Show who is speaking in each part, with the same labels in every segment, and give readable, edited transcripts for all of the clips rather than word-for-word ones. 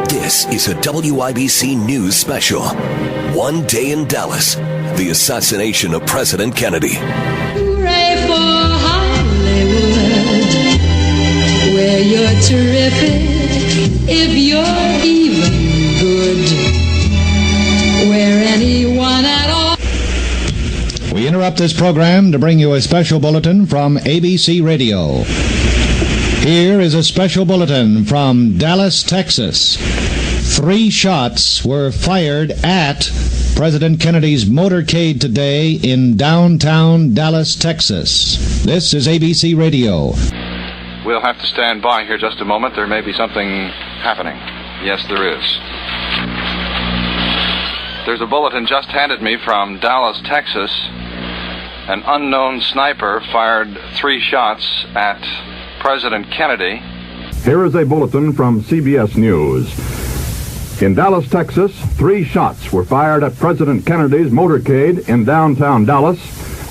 Speaker 1: This is a WIBC News special. One Day in Dallas, the assassination of President Kennedy.
Speaker 2: Hooray for Hollywood, where you're terrific if you're even good, where anyone at all.
Speaker 3: We interrupt this program to bring you a special bulletin from ABC Radio. Here is a special bulletin from Dallas, Texas. 3 shots were fired at President Kennedy's motorcade today in downtown Dallas, Texas. This is ABC Radio.
Speaker 4: We'll have to stand by here just a moment. There may be something happening. Yes, there is. There's a bulletin just handed me from Dallas, Texas. An unknown sniper fired 3 shots at President Kennedy.
Speaker 5: Here is a bulletin from CBS News. In Dallas, Texas, 3 shots were fired at President Kennedy's motorcade in downtown Dallas.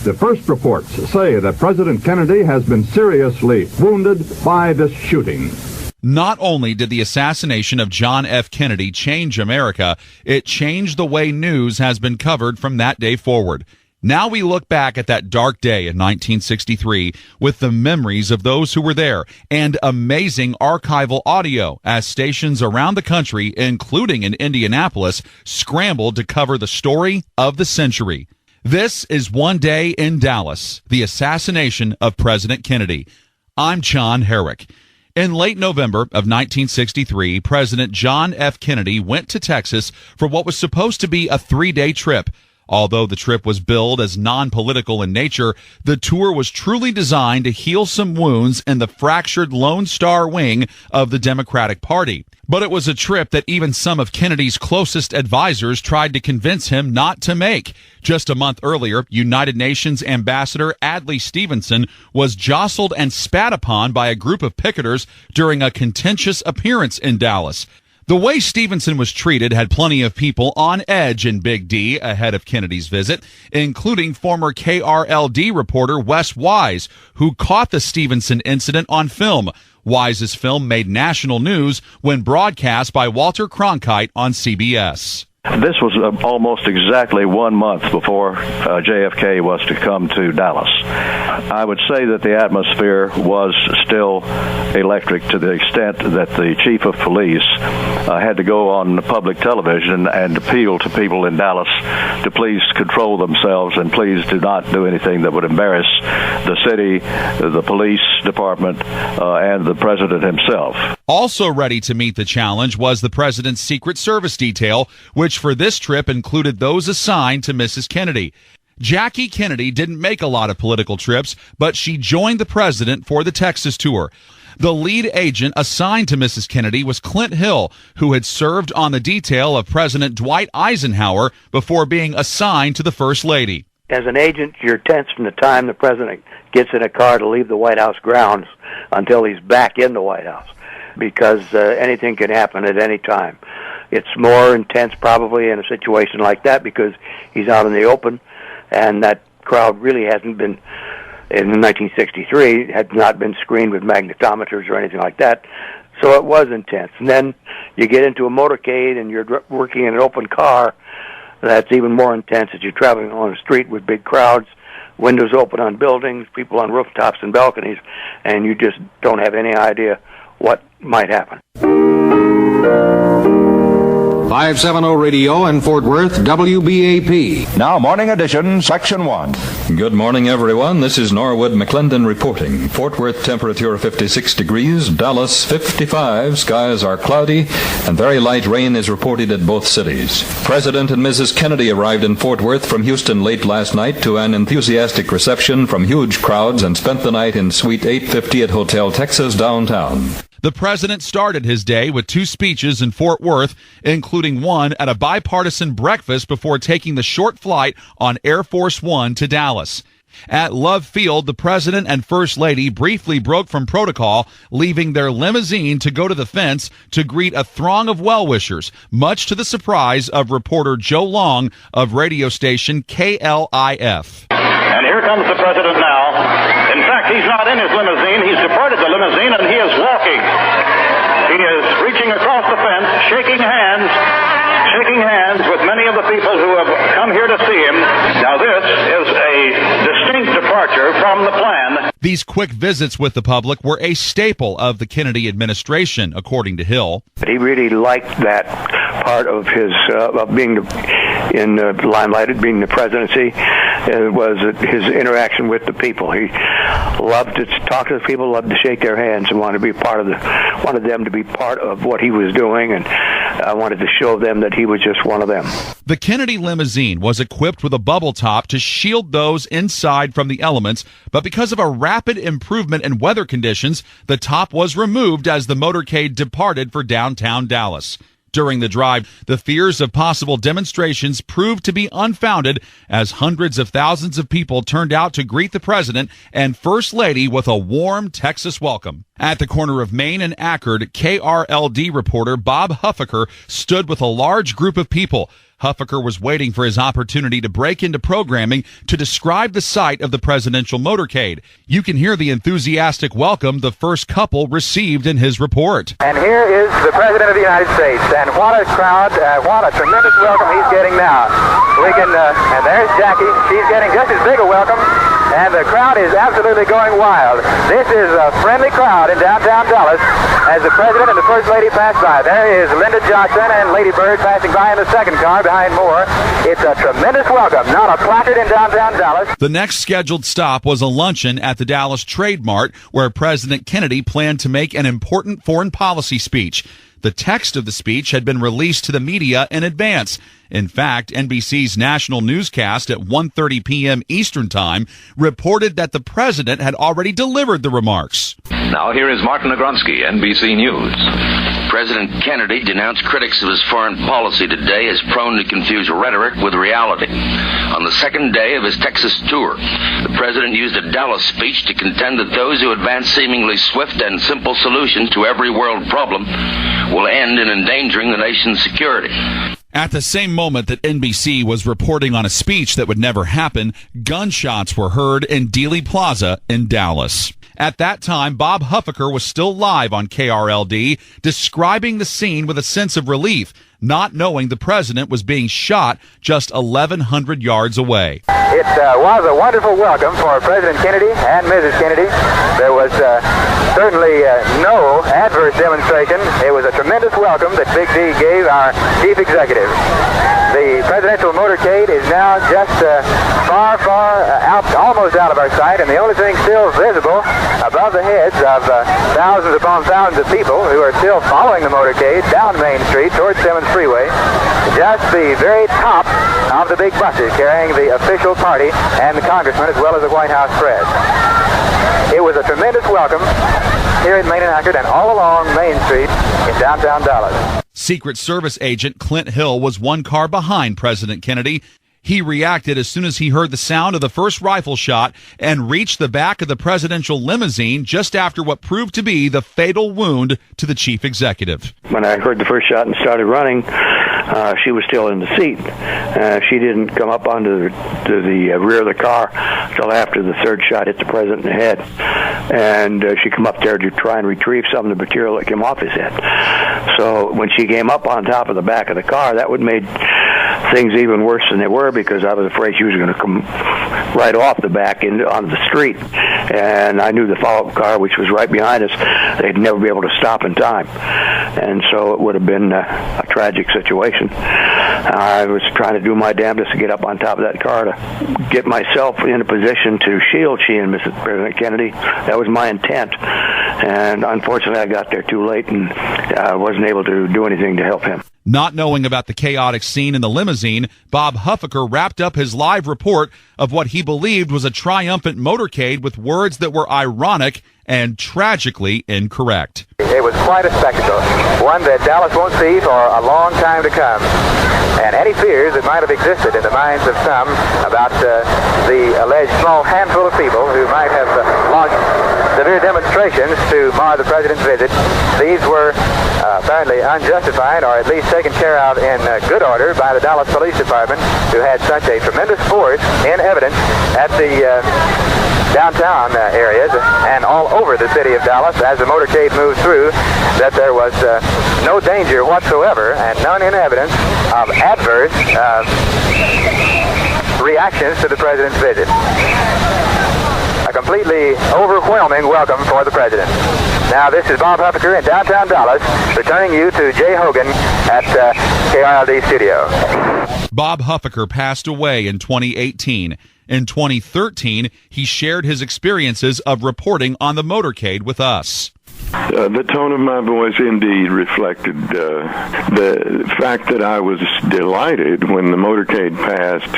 Speaker 5: The first reports say that President Kennedy has been seriously wounded by this shooting.
Speaker 6: Not only did the assassination of John F. Kennedy change America, it changed the way news has been covered from that day forward. Now we look back at that dark day in 1963 with the memories of those who were there and amazing archival audio as stations around the country, including in Indianapolis, scrambled to cover the story of the century. This is One Day in Dallas, the assassination of President Kennedy. I'm John Herrick. In late November of 1963, President John F. Kennedy went to Texas for what was supposed to be a 3-day trip. Although the trip was billed as non-political in nature, the tour was truly designed to heal some wounds in the fractured Lone Star wing of the Democratic Party. But it was a trip that even some of Kennedy's closest advisors tried to convince him not to make. Just a month earlier, United Nations Ambassador Adlai Stevenson was jostled and spat upon by a group of picketers during a contentious appearance in Dallas. The way Stevenson was treated had plenty of people on edge in Big D ahead of Kennedy's visit, including former KRLD reporter Wes Wise, who caught the Stevenson incident on film. Wise's film made national news when broadcast by Walter Cronkite on CBS.
Speaker 7: This was almost exactly 1 month before JFK was to come to Dallas. I would say that the atmosphere was still electric to the extent that the chief of police had to go on public television and appeal to people in Dallas to please control themselves and please do not do anything that would embarrass the city, the police department, and the president himself.
Speaker 6: Also ready to meet the challenge was the president's Secret Service detail, which for this trip included those assigned to Mrs. Kennedy. Jackie Kennedy didn't make a lot of political trips, but she joined the president for the Texas tour. The lead agent assigned to Mrs. Kennedy was Clint Hill, who had served on the detail of President Dwight Eisenhower before being assigned to the First Lady.
Speaker 8: As an agent, you're tense from the time the president gets in a car to leave the White House grounds until he's back in the White House, because anything can happen at any time. It's more intense probably in a situation like that because he's out in the open, and that crowd really hasn't been, in 1963, had not been screened with magnetometers or anything like that, so it was intense. And then you get into a motorcade and you're working in an open car. That's even more intense as you're traveling on the street with big crowds, windows open on buildings, people on rooftops and balconies, and you just don't have any idea what might happen.
Speaker 9: 570 Radio in Fort Worth, WBAP.
Speaker 10: Now, Morning Edition, Section 1.
Speaker 11: Good morning, everyone. This is Norwood McClendon reporting. Fort Worth temperature 56 degrees, Dallas 55. Skies are cloudy, and very light rain is reported at both cities. President and Mrs. Kennedy arrived in Fort Worth from Houston late last night to an enthusiastic reception from huge crowds and spent the night in Suite 850 at Hotel Texas downtown.
Speaker 6: The president started his day with 2 speeches in Fort Worth, including one at a bipartisan breakfast before taking the short flight on Air Force One to Dallas. At Love Field, the president and first lady briefly broke from protocol, leaving their limousine to go to the fence to greet a throng of well-wishers, much to the surprise of reporter Joe Long of radio station KLIF.
Speaker 12: And here comes the president now. In fact, He's not in his limousine. He's departed the limousine, and he is walking. He is reaching across the fence, shaking hands with many of the people who have come here to see him. Now, this is a distinct departure from the plan.
Speaker 6: These quick visits with the public were a staple of the Kennedy administration, according to Hill.
Speaker 8: He really liked that part of his of being in the limelight, being the presidency. Was his interaction with the people. He loved to talk to the people, loved to shake their hands, and wanted them to be part of what he was doing, and wanted to show them that he was just one of them.
Speaker 6: The Kennedy limousine was equipped with a bubble top to shield those inside from the elements, but because of a rapid improvement in weather conditions, the top was removed as the motorcade departed for downtown Dallas. During the drive, the fears of possible demonstrations proved to be unfounded as hundreds of thousands of people turned out to greet the president and First Lady with a warm Texas welcome. At the corner of Main and Ackerd, KRLD reporter Bob Huffaker stood with a large group of people. Huffaker was waiting for his opportunity to break into programming to describe the sight of the presidential motorcade. You can hear the enthusiastic welcome the first couple received in his report.
Speaker 13: And here is the President of the United States, and what a crowd, what a tremendous welcome he's getting now. And there's Jackie. She's getting just as big a welcome, and the crowd is absolutely going wild. This is a friendly crowd in downtown Dallas as the President and the First Lady pass by. There is Lyndon Johnson and Lady Bird passing by in the second car behind Moore. It's a tremendous welcome, not a placard in downtown Dallas.
Speaker 6: The next scheduled stop was a luncheon at the Dallas Trade Mart, where President Kennedy planned to make an important foreign policy speech. The text of the speech had been released to the media in advance. In fact, NBC's national newscast at 1:30 p.m. Eastern Time reported that the president had already delivered the remarks.
Speaker 14: Now here is Martin Agronsky, NBC News.
Speaker 15: President Kennedy denounced critics of his foreign policy today as prone to confuse rhetoric with reality. On the second day of his Texas tour, the president used a Dallas speech to contend that those who advance seemingly swift and simple solutions to every world problem will end in endangering the nation's security.
Speaker 6: At the same moment that NBC was reporting on a speech that would never happen, gunshots were heard in Dealey Plaza in Dallas. At that time, Bob Huffaker was still live on KRLD, describing the scene with a sense of relief, not knowing the president was being shot just 1,100 yards away.
Speaker 13: It was a wonderful welcome for President Kennedy and Mrs. Kennedy. There was certainly no adverse demonstration. It was a tremendous welcome that Big D gave our chief executive. The presidential motorcade is now just far out, almost out of our sight, and the only thing still visible above the heads of thousands upon thousands of people who are still following the motorcade down Main Street towards Simmons Freeway, just the very top of the big buses carrying the official party and the congressman as well as the White House press. It was a tremendous welcome here at Main and Ackerd and all along Main Street in downtown Dallas.
Speaker 6: Secret Service agent Clint Hill was one car behind President Kennedy. He reacted as soon as he heard the sound of the first rifle shot and reached the back of the presidential limousine just after what proved to be the fatal wound to the chief executive.
Speaker 8: When I heard the first shot and started running, she was still in the seat. She didn't come up onto the rear of the car until after the third shot hit the president in the head. And she came up there to try and retrieve some of the material that came off his head. So when she came up on top of the back of the car, that would made things even worse than they were, because I was afraid she was going to come right off the back onto the street. And I knew the follow-up car, which was right behind us, they'd never be able to stop in time. And so it would have been a tragic situation. I was trying to do my damnedest to get up on top of that car to get myself in a position to shield she and Mrs. President Kennedy. That was my intent. And unfortunately, I got there too late and wasn't able to do anything to help him.
Speaker 6: Not knowing about the chaotic scene in the limousine, Bob Huffaker wrapped up his live report of what he believed was a triumphant motorcade with words that were ironic and tragically incorrect.
Speaker 13: It was quite a spectacle, one that Dallas won't see for a long time to come. And any fears that might have existed in the minds of some about the alleged small handful of people who might have launched severe demonstrations to mar the president's visit, these were apparently unjustified, or at least taken care of in good order by the Dallas Police Department, who had such a tremendous force in evidence at the downtown areas and all over the city of Dallas as the motorcade moved through, that there was no danger whatsoever and none in evidence of adverse reactions to the president's visit. A completely overwhelming welcome for the president. Now, this is Bob Huffaker in downtown Dallas, returning you to Jay Hogan at KRLD Studio.
Speaker 6: Bob Huffaker passed away in 2018. In 2013, he shared his experiences of reporting on the motorcade with us.
Speaker 16: The tone of my voice indeed reflected the fact that I was delighted when the motorcade passed,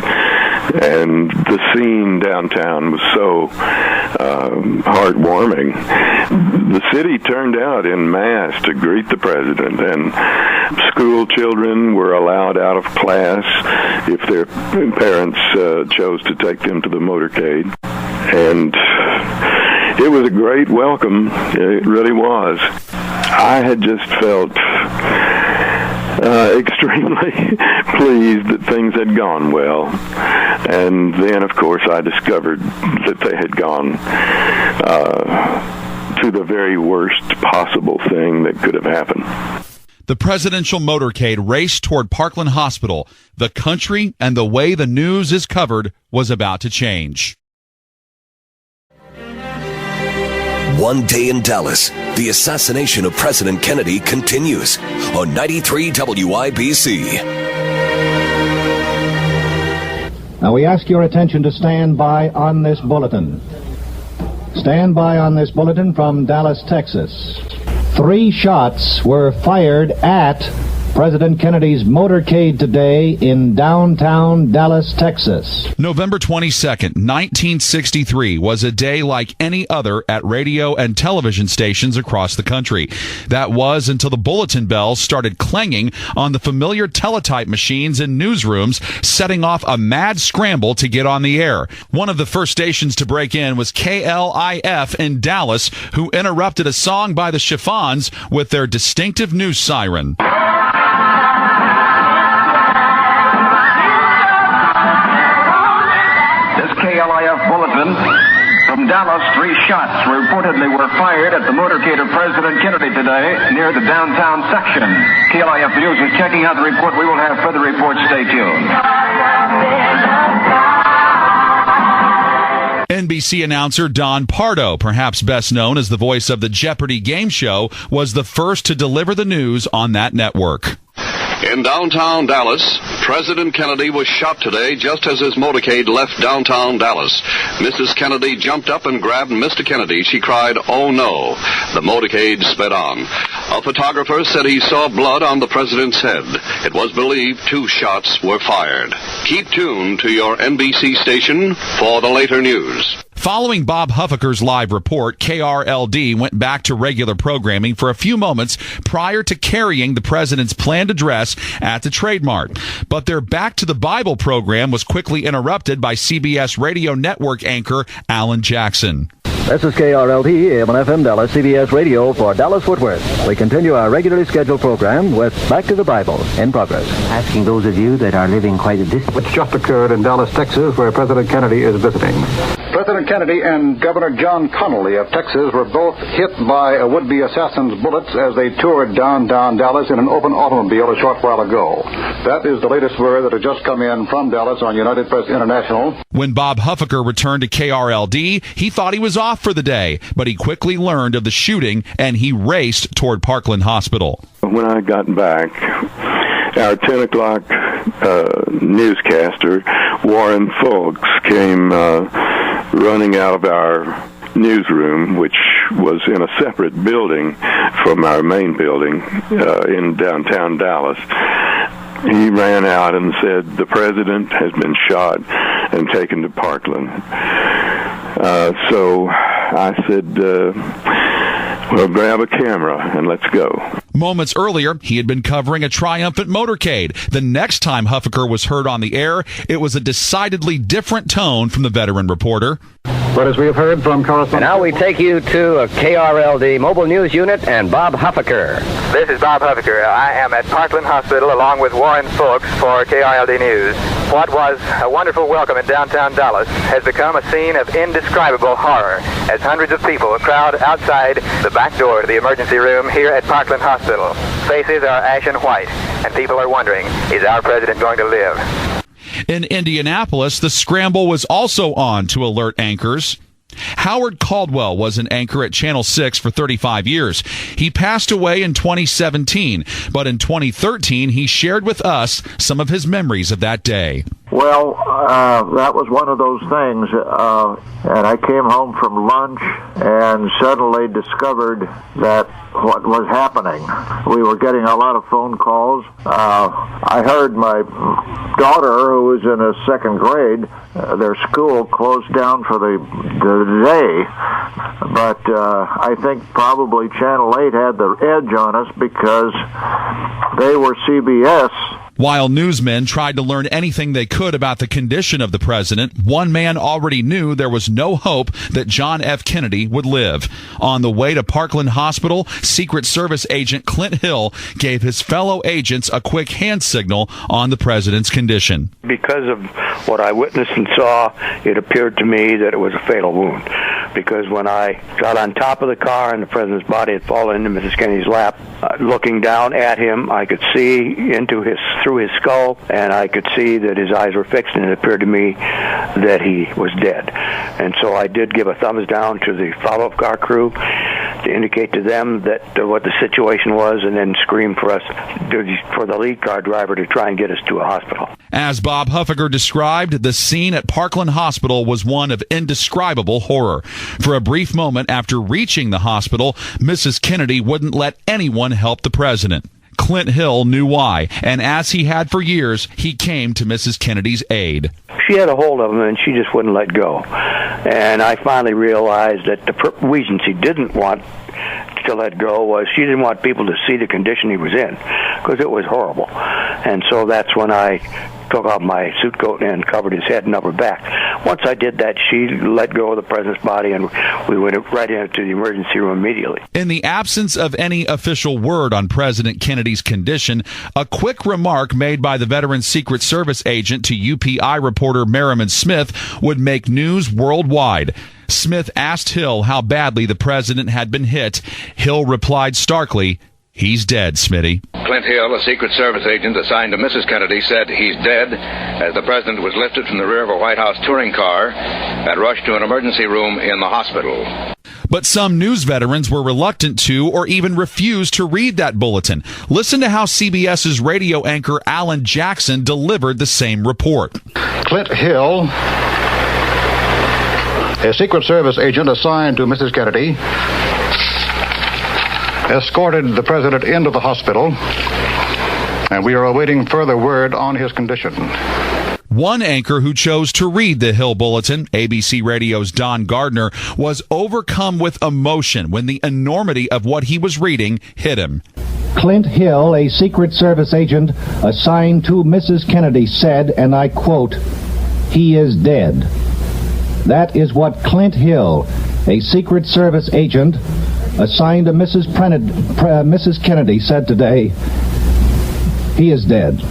Speaker 16: and the scene downtown was so heartwarming. The city turned out en masse to greet the president, and school children were allowed out of class if their parents chose to take them to the motorcade. And it was a great welcome. It really was. I had just felt extremely pleased that things had gone well. And then, of course, I discovered that they had gone to the very worst possible thing that could have happened.
Speaker 6: The presidential motorcade raced toward Parkland Hospital. The country and the way the news is covered was about to change.
Speaker 1: One day in Dallas, the assassination of President Kennedy continues on 93 WIBC.
Speaker 3: Now we ask your attention to stand by on this bulletin. Stand by on this bulletin from Dallas, Texas. 3 shots were fired at President Kennedy's motorcade today in downtown Dallas, Texas.
Speaker 6: November 22nd, 1963 was a day like any other at radio and television stations across the country. That was until the bulletin bells started clanging on the familiar teletype machines in newsrooms, setting off a mad scramble to get on the air. One of the first stations to break in was KLIF in Dallas, who interrupted a song by the Chiffons with their distinctive news siren.
Speaker 12: KLIF bulletin from Dallas. 3 shots reportedly were fired at the motorcade of President Kennedy today near the downtown section. KLIF News is checking out the report. We will have further reports. Stay tuned.
Speaker 6: NBC announcer Don Pardo, perhaps best known as the voice of the Jeopardy game show, was the first to deliver the news on that network.
Speaker 17: In downtown Dallas, President Kennedy was shot today just as his motorcade left downtown Dallas. Mrs. Kennedy jumped up and grabbed Mr. Kennedy. She cried, "Oh no." The motorcade sped on. A photographer said he saw blood on the president's head. It was believed 2 shots were fired. Keep tuned to your NBC station for the later news.
Speaker 6: Following Bob Huffaker's live report, KRLD went back to regular programming for a few moments prior to carrying the president's planned address at the Trade Mart. But their Back to the Bible program was quickly interrupted by CBS Radio Network anchor Alan Jackson.
Speaker 18: This is KRLD, AM and FM Dallas, CBS Radio for Dallas-Fort Worth. We continue our regularly scheduled program with Back to the Bible in progress.
Speaker 19: Asking those of you that are living quite a distance.
Speaker 20: Which just occurred in Dallas, Texas, where President Kennedy is visiting. President Kennedy and Governor John Connally of Texas were both hit by a would-be assassin's bullets as they toured downtown Dallas in an open automobile a short while ago. That is the latest word that has just come in from Dallas on United Press International.
Speaker 6: When Bob Huffaker returned to KRLD, he thought he was off for the day, but he quickly learned of the shooting and he raced toward Parkland Hospital.
Speaker 16: When I got back, our 10 o'clock newscaster, Warren Fulks, came running out of our newsroom, which was in a separate building from our main building in downtown Dallas. He ran out and said, "The president has been shot and taken to Parkland." So I said, well, grab a camera and let's go.
Speaker 6: Moments earlier, he had been covering a triumphant motorcade. The next time Huffaker was heard on the air, it was a decidedly different tone from the veteran reporter.
Speaker 20: But as we have heard from correspondent...
Speaker 18: And now we take you to a KRLD Mobile News Unit and Bob Huffaker.
Speaker 13: This is Bob Huffaker. I am at Parkland Hospital along with Warren Folks for KRLD News. What was a wonderful welcome in downtown Dallas has become a scene of indescribable horror as hundreds of people crowd outside the back door to the emergency room here at Parkland Hospital. Faces are ashen white, and people are wondering, is our president going to live?
Speaker 6: In Indianapolis, the scramble was also on to alert anchors. Howard Caldwell was an anchor at Channel 6 for 35 years. He passed away in 2017, but in 2013, he shared with us some of his memories of that day.
Speaker 21: Well, that was one of those things, and I came home from lunch and suddenly discovered that what was happening. We were getting a lot of phone calls. I heard my daughter, who was in the second grade, their school closed down for the day, but I think probably Channel 8 had the edge on us because they were CBS.
Speaker 6: While newsmen tried to learn anything they could about the condition of the president, one man already knew there was no hope that John F. Kennedy would live. On the way to Parkland Hospital, Secret Service agent Clint Hill gave his fellow agents a quick hand signal on the president's condition.
Speaker 8: Because of what I witnessed and saw, it appeared to me that it was a fatal wound. Because when I got on top of the car and the president's body had fallen into Mrs. Kennedy's lap, looking down at him, I could see through his skull, and I could see that his eyes were fixed, and it appeared to me that he was dead. And so I did give a thumbs down to the follow-up car crew to indicate to them that what the situation was, and then scream for us, for the lead car driver to try and get us to a hospital.
Speaker 6: As Bob Huffaker described, the scene at Parkland Hospital was one of indescribable horror. For a brief moment after reaching the hospital, Mrs. Kennedy wouldn't let anyone help the president. Clint Hill knew why, and as he had for years, he came to Mrs. Kennedy's aid.
Speaker 8: She had a hold of him, and she just wouldn't let go. And I finally realized that the reason she didn't want to let go was she didn't want people to see the condition he was in, because it was horrible. And so that's when I took off my suit coat and covered his head and upper back. Once I did that, she let go of the president's body, and we went right into the emergency room immediately.
Speaker 6: In the absence of any official word on President Kennedy's condition, a quick remark made by the veteran Secret Service agent to UPI reporter Merriman Smith would make news worldwide. Smith asked Hill how badly the president had been hit. Hill replied starkly, "He's dead, Smitty."
Speaker 14: Clint Hill, a Secret Service agent assigned to Mrs. Kennedy, said he's dead as the president was lifted from the rear of a White House touring car and rushed to an emergency room in the hospital.
Speaker 6: But some news veterans were reluctant to or even refused to read that bulletin. Listen to how CBS's radio anchor Alan Jackson delivered the same report.
Speaker 20: Clint Hill, a Secret Service agent assigned to Mrs. Kennedy, escorted the president into the hospital, and we are awaiting further word on his condition.
Speaker 6: One anchor who chose to read the Hill Bulletin, ABC Radio's Don Gardner, was overcome with emotion when the enormity of what he was reading hit him.
Speaker 3: Clint Hill, a Secret Service agent assigned to Mrs. Kennedy, said, and I quote, "He is dead." That is what Clint Hill, a Secret Service agent assigned to Mrs. Kennedy, said today. He is dead.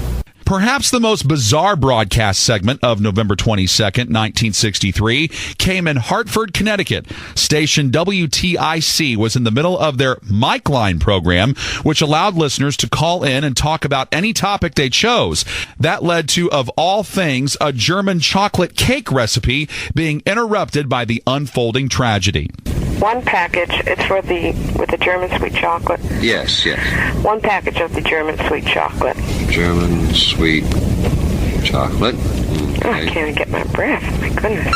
Speaker 6: Perhaps the most bizarre broadcast segment of November 22nd, 1963, came in Hartford, Connecticut. Station WTIC was in the middle of their Mike Line program, which allowed listeners to call in and talk about any topic they chose. That led to, of all things, a German chocolate cake recipe being interrupted by the unfolding tragedy.
Speaker 22: One package, it's with the German sweet chocolate.
Speaker 23: Yes.
Speaker 22: One package of the German sweet chocolate.
Speaker 23: German sweet chocolate. Okay.
Speaker 22: Oh, I can't get my breath. My goodness.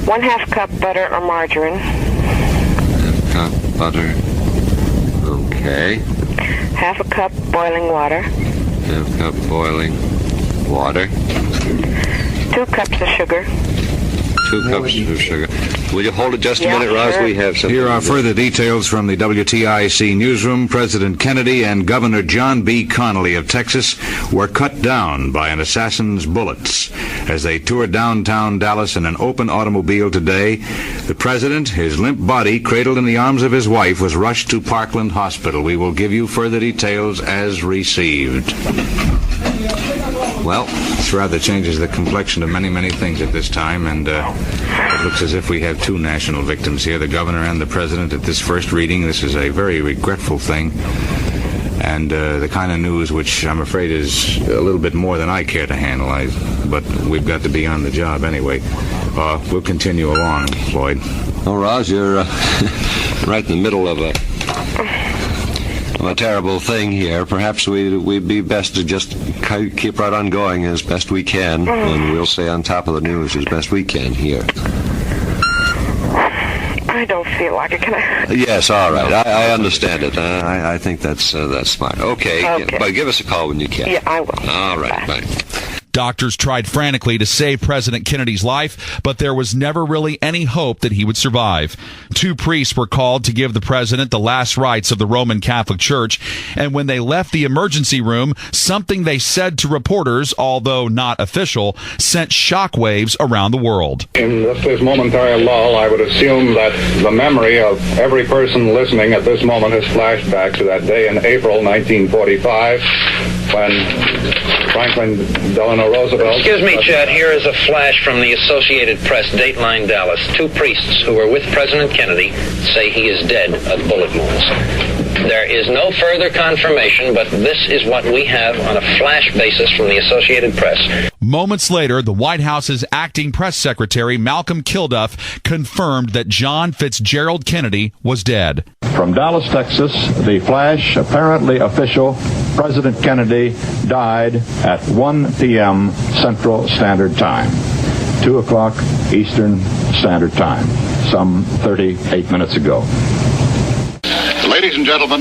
Speaker 22: 1/2 cup butter or margarine.
Speaker 23: 1/2 cup butter. Okay.
Speaker 22: 1/2 cup boiling water.
Speaker 23: 1/2 cup boiling water.
Speaker 22: 2 cups of sugar.
Speaker 23: 2 cups of sugar. Will you hold it just a minute, Roz? We have something.
Speaker 9: Here are further details from the WTIC newsroom. President Kennedy and Governor John B. Connally of Texas were cut down by an assassin's bullets as they toured downtown Dallas in an open automobile today. The president, his limp body cradled in the arms of his wife, was rushed to Parkland Hospital. We will give you further details as received. Well, this rather changes the complexion of many, many things at this time, and it looks as if we have 2 national victims here, the governor and the president, at this first reading. This is a very regretful thing, and the kind of news which I'm afraid is a little bit more than I care to handle, but we've got to be on the job anyway. We'll continue along, Floyd.
Speaker 23: Oh, Roz, you're right in the middle of a terrible thing here. Perhaps we'd be best to just keep right on going as best we can, and we'll stay on top of the news as best we can here.
Speaker 22: I don't feel like it. Can I?
Speaker 23: Yes, all right. I understand it. I think that's smart. Okay. But give us a call when you can.
Speaker 22: Yeah, I will.
Speaker 23: All right. Bye.
Speaker 6: Doctors tried frantically to save President Kennedy's life, but there was never really any hope that he would survive. 2 priests were called to give the president the last rites of the Roman Catholic Church, and when they left the emergency room, something they said to reporters, although not official, sent shockwaves around the world.
Speaker 20: In this momentary lull, I would assume that the memory of every person listening at this moment has flashed back to that day in April 1945 when Franklin Delano Roosevelt...
Speaker 2: Excuse me, Chad. Here is a flash from the Associated Press, Dateline Dallas. 2 priests who were with President Kennedy say he is dead of bullet wounds. There is no further confirmation, but this is what we have on a flash basis from the Associated Press.
Speaker 6: Moments later, the White House's acting press secretary, Malcolm Kilduff, confirmed that John Fitzgerald Kennedy was dead.
Speaker 10: From Dallas, Texas, the flash, apparently official, President Kennedy died at 1 p.m. Central Standard Time, 2 o'clock Eastern Standard Time, some 38 minutes ago.
Speaker 17: Ladies and gentlemen,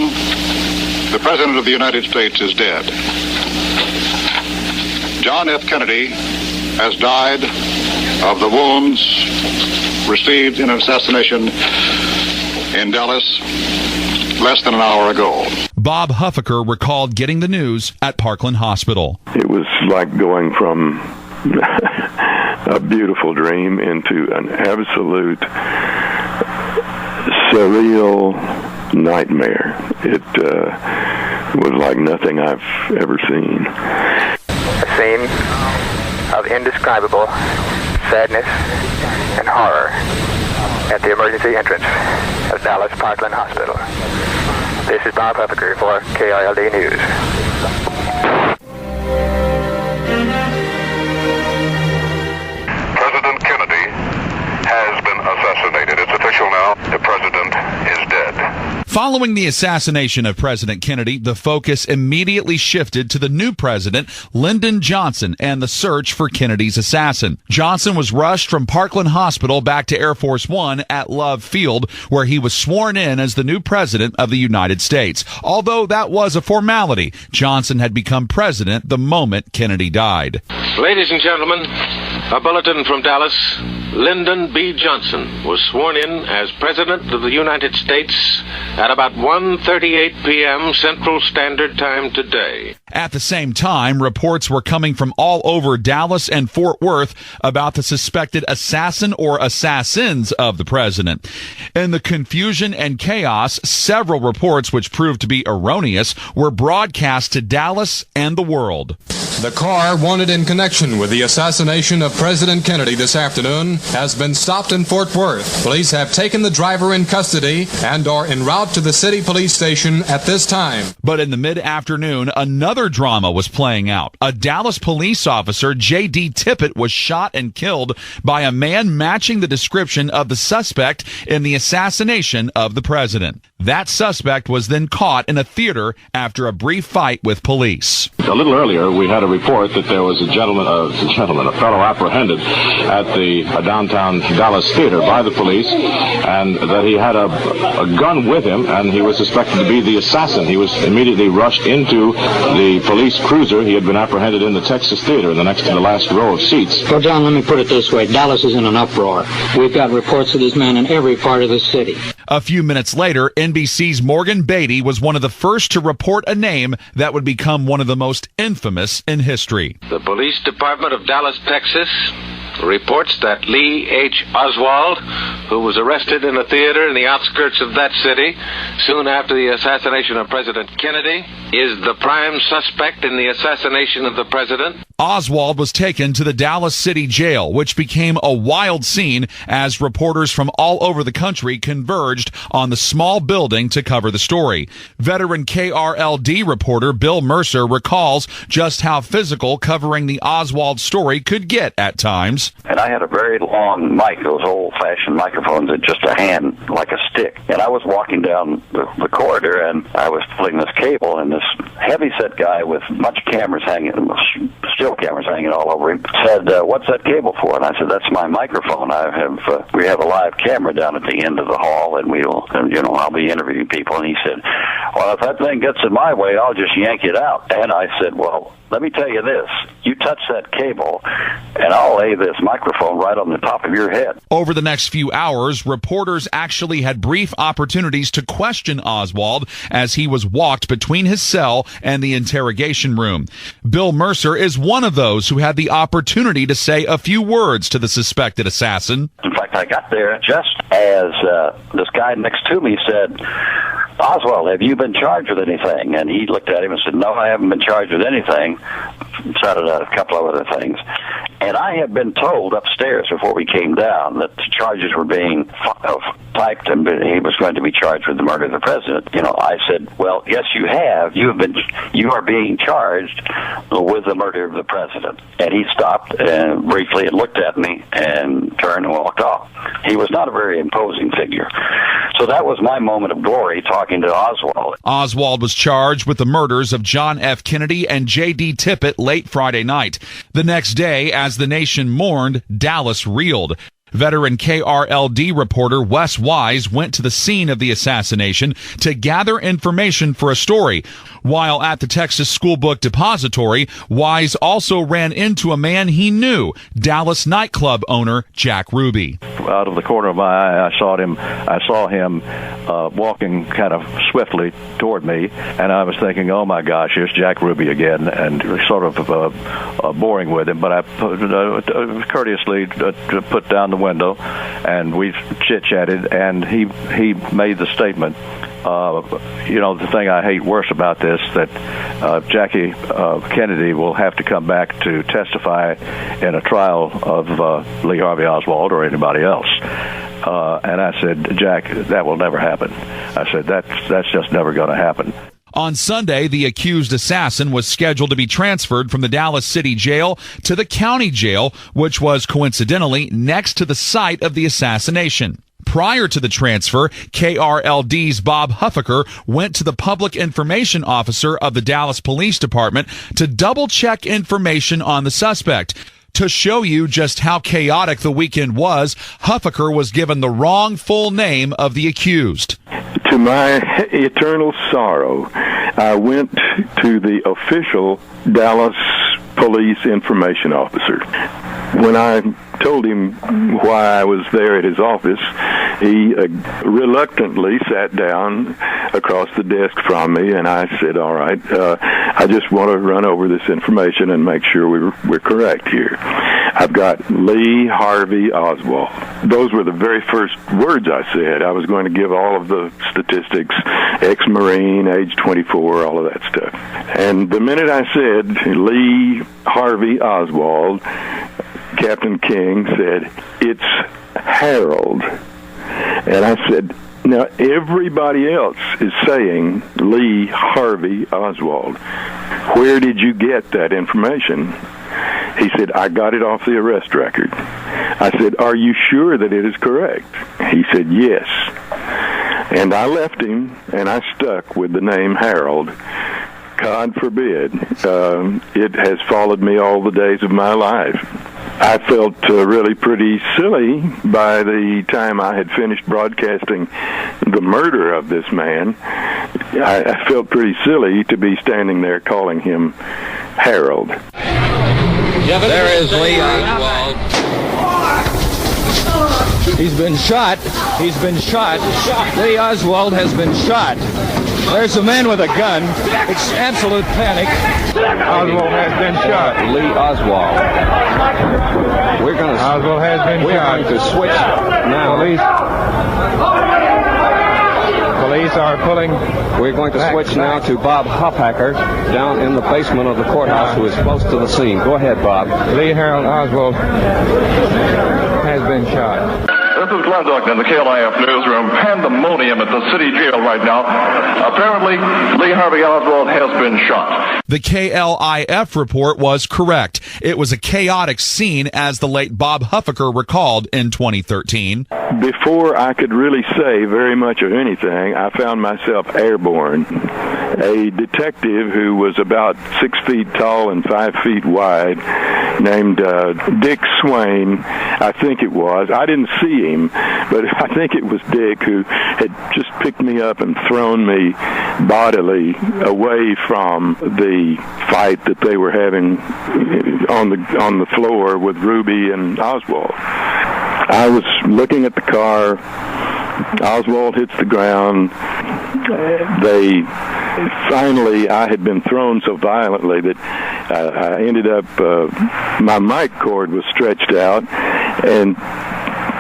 Speaker 17: the President of the United States is dead. John F. Kennedy has died of the wounds received in an assassination in Dallas less than an hour ago.
Speaker 6: Bob Huffaker recalled getting the news at Parkland Hospital.
Speaker 16: It was like going from a beautiful dream into an absolute surreal nightmare. It was like nothing I've ever seen.
Speaker 13: A scene of indescribable sadness and horror at the emergency entrance of Dallas Parkland Hospital. This is Bob Huffaker for KRLD News.
Speaker 17: President Kennedy has been assassinated. It's official now. The president is dead.
Speaker 6: Following the assassination of President Kennedy, the focus immediately shifted to the new president, Lyndon Johnson, and the search for Kennedy's assassin. Johnson was rushed from Parkland Hospital back to Air Force One at Love Field, where he was sworn in as the new president of the United States. Although that was a formality, Johnson had become president the moment Kennedy died.
Speaker 4: Ladies and gentlemen, a bulletin from Dallas. Lyndon B. Johnson was sworn in as President of the United States at about 1:38 p.m. Central Standard Time today.
Speaker 6: At the same time, reports were coming from all over Dallas and Fort Worth about the suspected assassin or assassins of the president. In the confusion and chaos, several reports which proved to be erroneous were broadcast to Dallas and the world.
Speaker 5: The car wanted in connection with the assassination of President Kennedy this afternoon has been stopped in Fort Worth. Police have taken the driver in custody and are en route to the city police station at this time.
Speaker 6: But in the mid-afternoon, another drama was playing out. A Dallas police officer, J.D. Tippett, was shot and killed by a man matching the description of the suspect in the assassination of the president. That suspect was then caught in a theater after a brief fight with police.
Speaker 10: A little earlier, we had a report that there was a fellow apprehended at the downtown Dallas theater by the police, and that he had a gun with him, and he was suspected to be the assassin. He was immediately rushed into the police cruiser. He had been apprehended in the Texas theater, next to the last row of seats.
Speaker 7: Well, John, let me put it this way. Dallas is in an uproar. We've got reports of this man in every part of the city.
Speaker 6: A few minutes later, NBC's Morgan Beatty was one of the first to report a name that would become one of the most infamous in history.
Speaker 4: The police department of Dallas, Texas, reports that Lee H. Oswald, who was arrested in a theater in the outskirts of that city soon after the assassination of President Kennedy, is the prime suspect in the assassination of the president.
Speaker 6: Oswald was taken to the Dallas City Jail, which became a wild scene as reporters from all over the country converged on the small building to cover the story. Veteran KRLD reporter Bill Mercer recalls just how physical covering the Oswald story could get at times.
Speaker 11: And I had a very long mic, those old-fashioned microphones that just a hand, like a stick. And I was walking down the corridor, and I was pulling this cable, and this heavy-set guy with much cameras hanging, still cameras hanging all over him, said, "What's that cable for?" And I said, "That's my microphone. We have a live camera down at the end of the hall, and I'll be interviewing people." And he said, "Well, if that thing gets in my way, I'll just yank it out." And I said, "Well, let me tell you this. You touch that cable, and I'll lay this microphone right on the top of your head."
Speaker 6: Over the next few hours, reporters actually had brief opportunities to question Oswald as he was walked between his cell and the interrogation room. Bill Mercer is one of those who had the opportunity to say a few words to the suspected assassin.
Speaker 11: In fact, I got there just as this guy next to me said, "Oswald, have you been charged with anything?" And he looked at him and said, "No, I haven't been charged with anything." Shouted out a couple of other things. And I had been told upstairs before we came down that the charges were being typed and he was going to be charged with the murder of the president. I said, "Well, yes, you have. You are being charged with the murder of the president." And he stopped briefly and looked at me and turned and walked off. He was not a very imposing figure. So that was my moment of glory, talking to Oswald.
Speaker 6: Oswald was charged with the murders of John F. Kennedy and J.D. Tippit late Friday night. The next day, as the nation mourned, Dallas reeled. Veteran KRLD reporter Wes Wise went to the scene of the assassination to gather information for a story. While at the Texas School Book Depository, Wise also ran into a man he knew, Dallas nightclub owner Jack Ruby.
Speaker 10: Out of the corner of my eye, I saw him walking kind of swiftly toward me, and I was thinking, "Oh my gosh, here's Jack Ruby again," and sort of boring with him. But I courteously put down the window, and we chit-chatted, and he made the statement, the thing I hate worse about this, that Jackie Kennedy will have to come back to testify in a trial of Lee Harvey Oswald or anybody else. And I said, "Jack, that will never happen." I said, that's just never going to happen.
Speaker 6: On Sunday, the accused assassin was scheduled to be transferred from the Dallas City Jail to the county jail, which was coincidentally next to the site of the assassination. Prior to the transfer, KRLD's Bob Huffaker went to the public information officer of the Dallas Police Department to double-check information on the suspect. To show you just how chaotic the weekend was, Huffaker was given the wrong full name of the accused.
Speaker 16: To my eternal sorrow, I went to the official Dallas Police Information Officer. When I told him why I was there at his office, he reluctantly sat down across the desk from me, and I said, "All right, I just want to run over this information and make sure we're correct here. I've got Lee Harvey Oswald." Those were the very first words I said. I was going to give all of the statistics, ex-Marine, age 24, all of that stuff. And the minute I said Lee Harvey Oswald, Captain King said, "It's Harold." And I said, "Now everybody else is saying Lee Harvey Oswald. Where did you get that information?" He said, "I got it off the arrest record." I said, "Are you sure that it is correct?" He said, "Yes." And I left him, and I stuck with the name Harold. God forbid. It has followed me all the days of my life. I felt really pretty silly by the time I had finished broadcasting the murder of this man. I felt pretty silly to be standing there calling him Harold.
Speaker 1: There is Lee Oswald. He's been shot. He's been shot. Lee Oswald has been shot. There's a man with a gun. It's absolute panic. Oswald has been shot. Lee Oswald. Oswald has been shot. We're going to switch now. Police are pulling. We're going to switch now to Bob Hoffacker down in the basement of the courthouse, who is close to the scene. Go ahead, Bob. Lee Harold Oswald has been shot.
Speaker 12: This is Glenn Duckman in the KLIF newsroom. Pandemonium at the city jail right now. Apparently, Lee Harvey Oswald has been shot.
Speaker 6: The KLIF report was correct. It was a chaotic scene, as the late Bob Huffaker recalled in 2013.
Speaker 16: Before I could really say very much of anything, I found myself airborne. A detective who was about 6 feet tall and 5 feet wide, named Dick Swain, I think it was. I didn't see him, but I think it was Dick, who had just picked me up and thrown me bodily away from the fight that they were having on the floor with Ruby and Oswald. I was looking at the car. Oswald hits the ground. I had been thrown so violently that I ended up, my mic cord was stretched out, and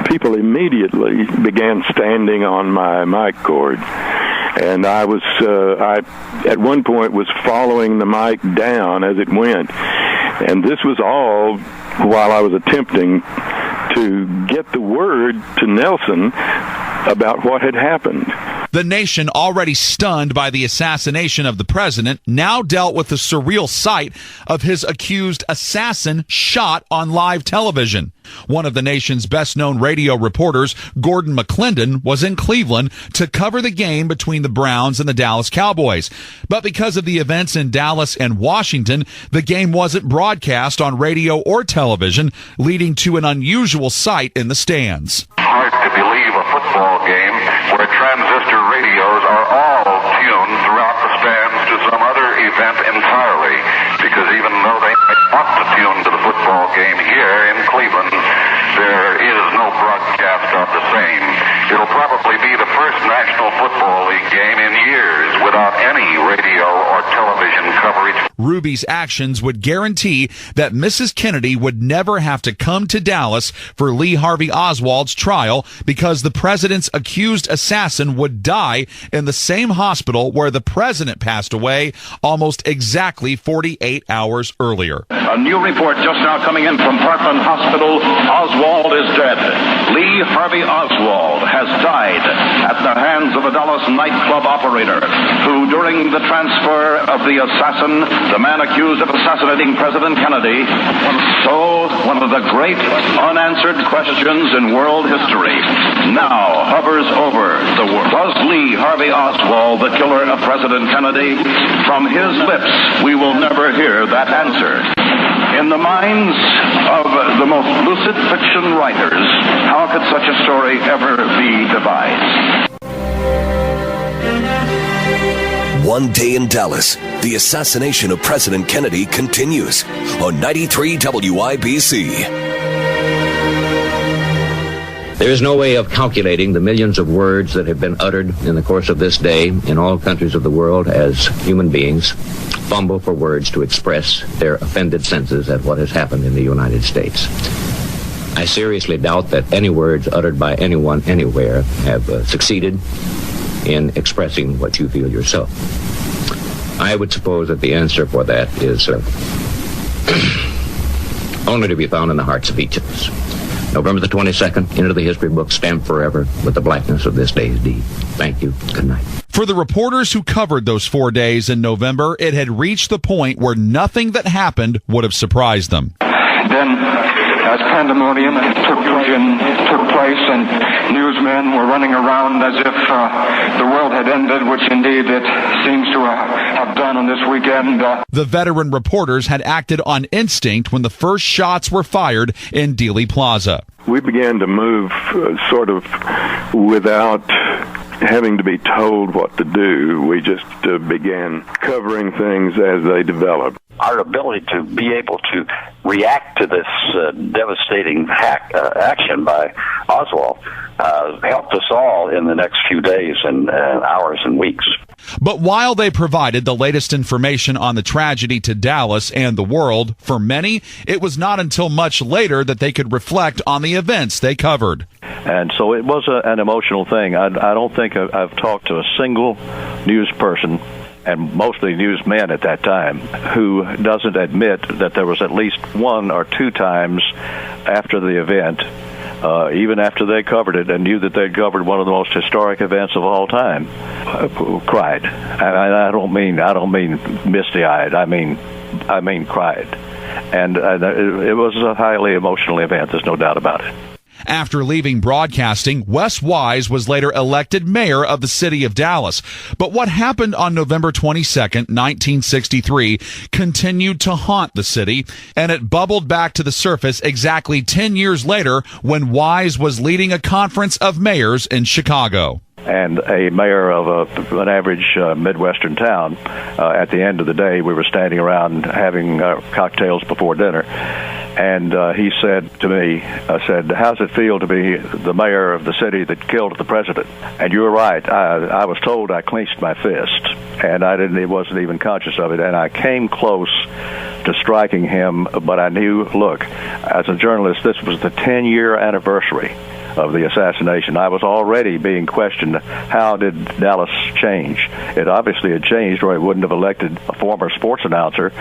Speaker 16: people immediately began standing on my mic cord. And I at one point was following the mic down as it went. And this was all while I was attempting to get the word to Nelson about what had happened.
Speaker 6: The nation, already stunned by the assassination of the president, now dealt with the surreal sight of his accused assassin shot on live television. One of the nation's best-known radio reporters, Gordon McClendon, was in Cleveland to cover the game between the Browns and the Dallas Cowboys. But because of the events in Dallas and Washington, the game wasn't broadcast on radio or television, leading to an unusual sight in the stands.
Speaker 12: Hard to believe a football game where transistor radios are all tuned throughout the stands to some other event entirely, because even though they ought to tune to the football game here in Cleveland, there is no broadcast of the same. It'll probably be the first National Football League game in years without any radio or television coverage.
Speaker 6: Ruby's actions would guarantee that Mrs. Kennedy would never have to come to Dallas for Lee Harvey Oswald's trial, because the president's accused assassin would die in the same hospital where the president passed away almost exactly 48 hours earlier.
Speaker 12: A new report just now coming in from Parkland Hospital. Oswald is dead. Lee Harvey Oswald has died at the hands of a Dallas nightclub operator who, during the transfer of the assassin, the man accused of assassinating President Kennedy, one of the great unanswered questions in world history, now hovers over the world. Was Lee Harvey Oswald the killer of President Kennedy? From his lips, we will never hear that answer. In the minds of the most lucid fiction writers, how could such a story ever be devised?
Speaker 15: One day in Dallas, the assassination of President Kennedy continues on 93 WIBC.
Speaker 24: There is no way of calculating the millions of words that have been uttered in the course of this day in all countries of the world as human beings fumble for words to express their offended senses at what has happened in the United States. I seriously doubt that any words uttered by anyone anywhere have succeeded in expressing what you feel yourself. I would suppose that the answer for that is only to be found in the hearts of each of us. November the 22nd, into the history books, stamped forever with the blackness of this day's deed. Thank you. Good night.
Speaker 6: For the reporters who covered those 4 days in November, it had reached the point where nothing that happened would have surprised them.
Speaker 12: Then
Speaker 8: as pandemonium took place and newsmen were running around as if the world had ended, which indeed it seems to have done on this weekend.
Speaker 6: The veteran reporters had acted on instinct when the first shots were fired in Dealey Plaza.
Speaker 16: We began to move sort of without having to be told what to do. We just began covering things as they developed.
Speaker 11: Our ability to be able to react to this devastating action by Oswald helped us all in the next few days and hours and weeks.
Speaker 6: But while they provided the latest information on the tragedy to Dallas and the world, for many, it was not until much later that they could reflect on the events they covered.
Speaker 18: And so it was an emotional thing. I don't think I've talked to a single news person, and mostly newsmen at that time, who doesn't admit that there was at least one or two times after the event, even after they covered it and knew that they'd covered one of the most historic events of all time, cried. And I don't mean misty-eyed. I mean cried. And it was a highly emotional event. There's no doubt about it.
Speaker 6: After leaving broadcasting, Wes Wise was later elected mayor of the city of Dallas. But what happened on November 22nd, 1963, continued to haunt the city, and it bubbled back to the surface exactly 10 years later when Wise was leading a conference of mayors in Chicago.
Speaker 18: And a mayor of an average Midwestern town, at the end of the day, we were standing around having cocktails before dinner. And he said to me, how's it feel to be the mayor of the city that killed the president? And you're right. I was told I clenched my fist, and I wasn't even conscious of it. And I came close to striking him, but I knew, look, as a journalist, this was the 10-year anniversary of the assassination. I was already being questioned, how did Dallas change? It obviously had changed, or it wouldn't have elected a former sports announcer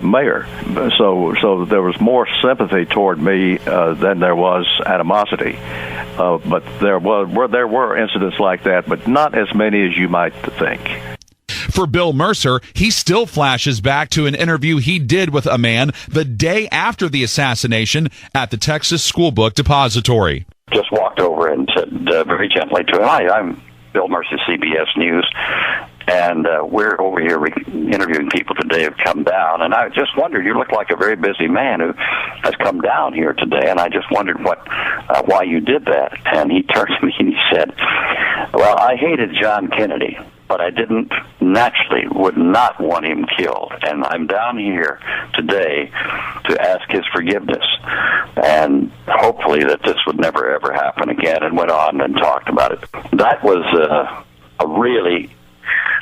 Speaker 18: mayor. So there was more sympathy toward me than there was animosity. But there were incidents like that, but not as many as you might think.
Speaker 6: For Bill Mercer, he still flashes back to an interview he did with a man the day after the assassination at the Texas School Book Depository.
Speaker 11: Just walked over and said very gently to him, "Hi, I'm Bill Mercer, CBS News, and we're over here interviewing people today who've come down, and I just wondered, you look like a very busy man who has come down here today, and I just wondered why you did that." And he turned to me and he said, "Well, I hated John Kennedy, but I would not want him killed. And I'm down here today to ask his forgiveness. And hopefully that this would never, ever happen again," and went on and talked about it. That was a really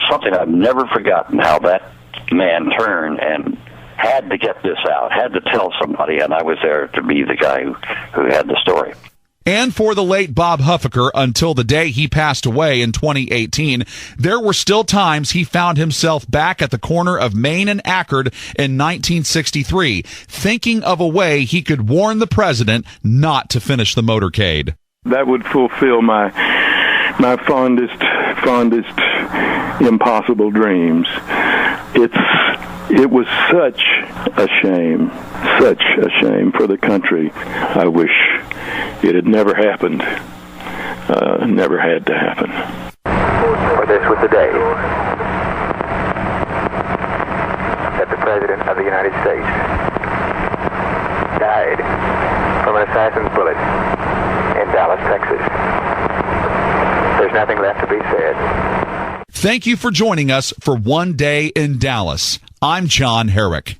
Speaker 11: something I've never forgotten, how that man turned and had to get this out, had to tell somebody, and I was there to be the guy who had the story.
Speaker 6: And for the late Bob Huffaker, until the day he passed away in 2018, there were still times he found himself back at the corner of Main and Ackerd in 1963, thinking of a way he could warn the president not to finish the motorcade.
Speaker 16: That would fulfill my fondest impossible dreams. It was such a shame for the country. I wish it had never happened, never had to happen.
Speaker 13: For this was the day that the President of the United States died from an assassin's bullet in Dallas, Texas. There's nothing left to be said.
Speaker 6: Thank you for joining us for One Day in Dallas. I'm John Herrick.